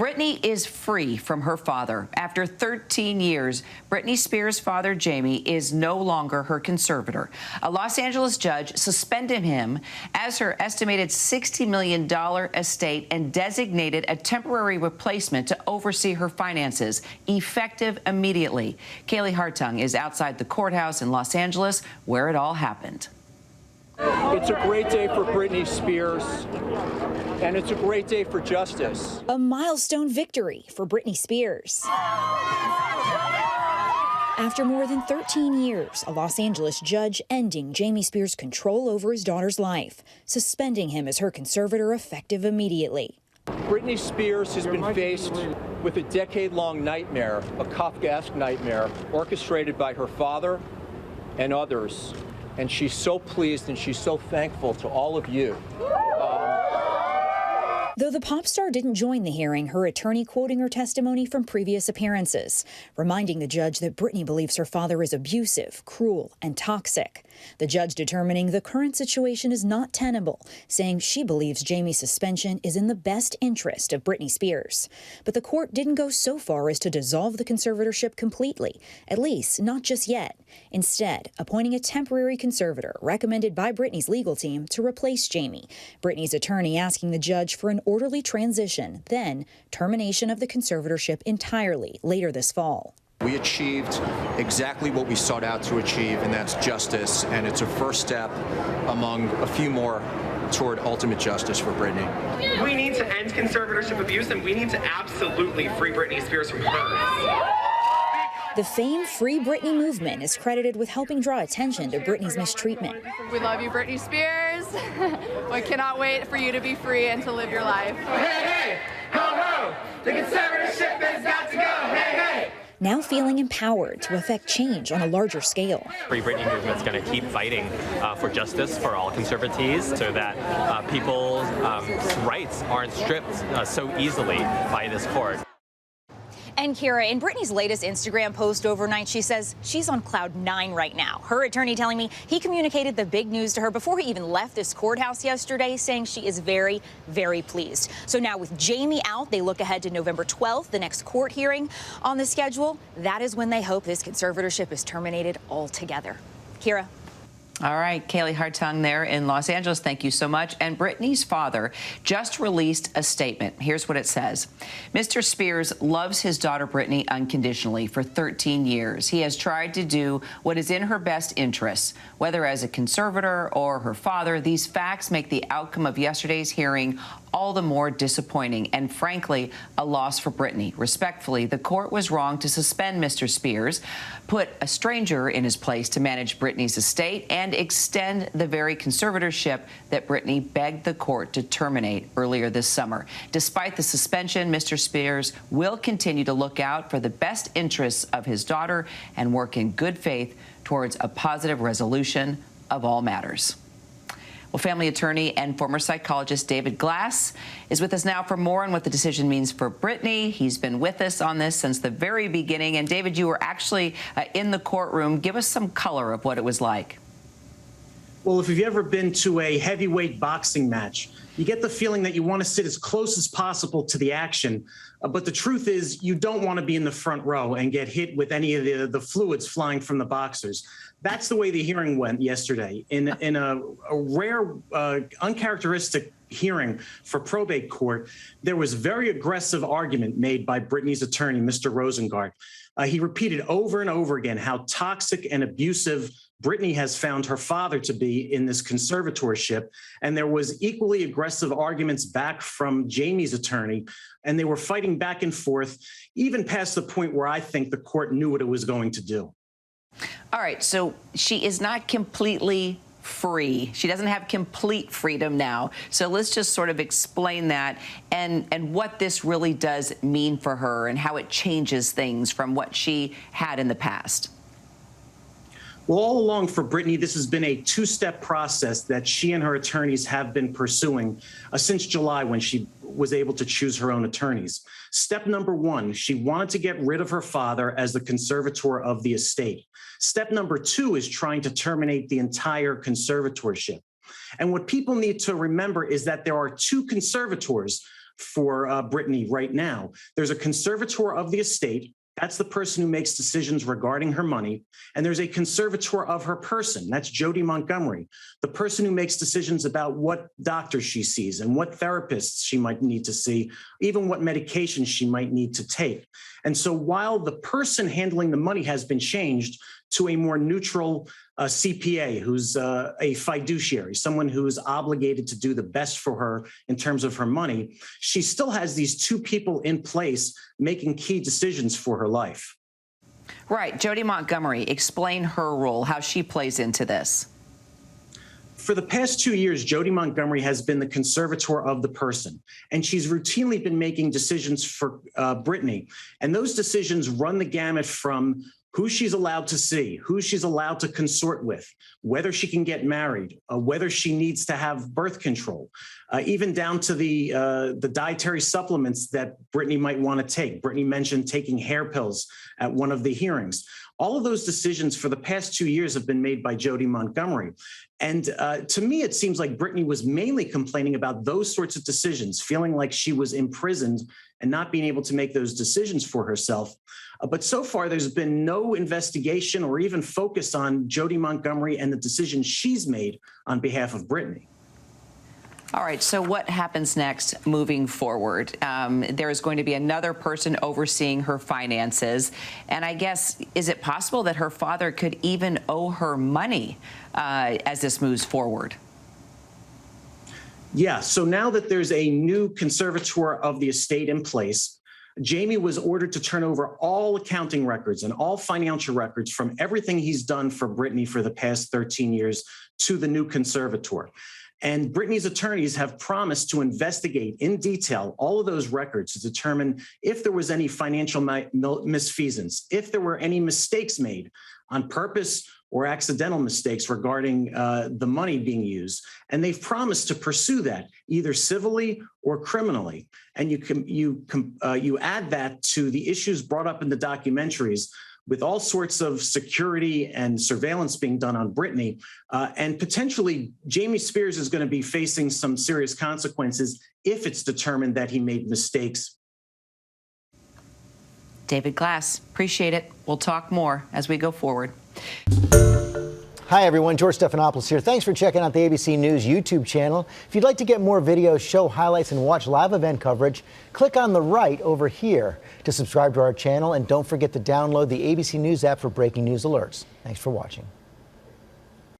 Britney is free from her father. After 13 years, Britney Spears' father, Jamie, is no longer her conservator. A Los Angeles judge suspended him as her estimated $60 million estate and designated a temporary replacement to oversee her finances, effective immediately. Kaylee Hartung is outside the courthouse in Los Angeles, where it all happened. It's a great day for Britney Spears, and it's a great day for justice. A milestone victory for Britney Spears. After more than 13 years, a Los Angeles judge ending Jamie Spears' control over his daughter's life, suspending him as her conservator effective immediately. Britney Spears has been faced with a decade-long nightmare, a Kafkaesque nightmare, orchestrated by her father and others. And she's so pleased and she's so thankful to all of you. Though the pop star didn't join the hearing, her attorney quoting her testimony from previous appearances, reminding the judge that Britney believes her father is abusive, cruel, and toxic. The judge determining the current situation is not tenable, saying she believes Jamie's suspension is in the best interest of Britney Spears. But the court didn't go so far as to dissolve the conservatorship completely, at least not just yet. Instead, appointing a temporary conservator recommended by Britney's legal team to replace Jamie. Britney's attorney asking the judge for an orderly transition, then termination of the conservatorship entirely later this fall. We achieved exactly what we sought out to achieve, and that's justice, and it's a first step among a few more toward ultimate justice for Britney. We need to end conservatorship abuse, and we need to absolutely free Britney Spears from hers. The famed Free Britney movement is credited with helping draw attention to Britney's mistreatment. We love you, Britney Spears. We cannot wait for you to be free and to live your life. Hey, hey, ho, ho, the conservatorship has got to go, hey, hey. Now feeling empowered to affect change on a larger scale. Free Britney movement's going to keep fighting for justice for all conservatees so that people's rights aren't stripped so easily by this court. And Kira, in Britney's latest Instagram post overnight, she says she's on cloud 9 right now. Her attorney telling me he communicated the big news to her before he even left this courthouse yesterday, saying she is very, very pleased. So now with Jamie out, they look ahead to November 12th, the next court hearing on the schedule. That is when they hope this conservatorship is terminated altogether. Kira. All right, Kaylee Hartung there in Los Angeles. Thank you so much. And Britney's father just released a statement. Here's what it says. Mr. Spears loves his daughter Britney unconditionally for 13 years. He has tried to do what is in her best interests. Whether as a conservator or her father, these facts make the outcome of yesterday's hearing all the more disappointing and, frankly, a loss for Britney. Respectfully, the court was wrong to suspend Mr. Spears, put a stranger in his place to manage Britney's estate, and extend the very conservatorship that Britney begged the court to terminate earlier this summer. Despite the suspension, Mr. Spears will continue to look out for the best interests of his daughter and work in good faith towards a positive resolution of all matters. Well, family attorney and former psychologist David Glass is with us now for more on what the decision means for Britney. He's been with us on this since the very beginning. And David, you were actually in the courtroom. Give us some color of what it was like. Well, if you've ever been to a heavyweight boxing match, you get the feeling that you want to sit as close as possible to the action. But the truth is you don't want to be in the front row and get hit with any of the fluids flying from the boxers. That's the way the hearing went yesterday. In a rare, uncharacteristic hearing for probate court, there was very aggressive argument made by Britney's attorney, Mr. Rosengart. He repeated over and over again how toxic and abusive Britney has found her father to be in this conservatorship. And there was equally aggressive arguments back from Jamie's attorney. And they were fighting back and forth, even past the point where I think the court knew what it was going to do. All right, so she is not completely free. She doesn't have complete freedom now. So let's just sort of explain that and what this really does mean for her and how it changes things from what she had in the past. Well, all along for Britney, this has been a two-step process that she and her attorneys have been pursuing since July, when she was able to choose her own attorneys. Step number one, she wanted to get rid of her father as the conservator of the estate. Step number two is trying to terminate the entire conservatorship. And what people need to remember is that there are two conservators for Britney right now. There's a conservator of the estate. That's the person who makes decisions regarding her money. And there's a conservator of her person. That's Jody Montgomery, the person who makes decisions about what doctors she sees and what therapists she might need to see, even what medications she might need to take. And so while the person handling the money has been changed to a more neutral CPA, who's a fiduciary, someone who's obligated to do the best for her in terms of her money, she still has these two people in place making key decisions for her life. Right. Jody Montgomery, explain her role, how she plays into this. For the past 2 years, Jody Montgomery has been the conservator of the person, and she's routinely been making decisions for Britney. And those decisions run the gamut from who she's allowed to see, who she's allowed to consort with, whether she can get married, whether she needs to have birth control, even down to the dietary supplements that Britney might want to take. Britney mentioned taking hair pills at one of the hearings. All of those decisions for the past 2 years have been made by Jody Montgomery. And to me, it seems like Britney was mainly complaining about those sorts of decisions, feeling like she was imprisoned and not being able to make those decisions for herself. But so far, there's been no investigation or even focus on Jody Montgomery and the decisions she's made on behalf of Britney. All right, so what happens next moving forward? There is going to be another person overseeing her finances. And I guess, is it possible that her father could even owe her money as this moves forward? Yeah, so now that there's a new conservator of the estate in place, Jamie was ordered to turn over all accounting records and all financial records from everything he's done for Britney for the past 13 years to the new conservator. And Britney's attorneys have promised to investigate in detail all of those records to determine if there was any financial misfeasance, if there were any mistakes made on purpose or accidental mistakes regarding the money being used. And they've promised to pursue that either civilly or criminally. And you add that to the issues brought up in the documentaries with all sorts of security and surveillance being done on Britney. And potentially, Jamie Spears is going to be facing some serious consequences if it's determined that he made mistakes. David Glass, appreciate it. We'll talk more as we go forward. Hi, everyone. George Stephanopoulos here. Thanks for checking out the ABC News YouTube channel. If you'd like to get more videos, show highlights, and watch live event coverage, click on the right over here to subscribe to our channel. And don't forget to download the ABC News app for breaking news alerts. Thanks for watching.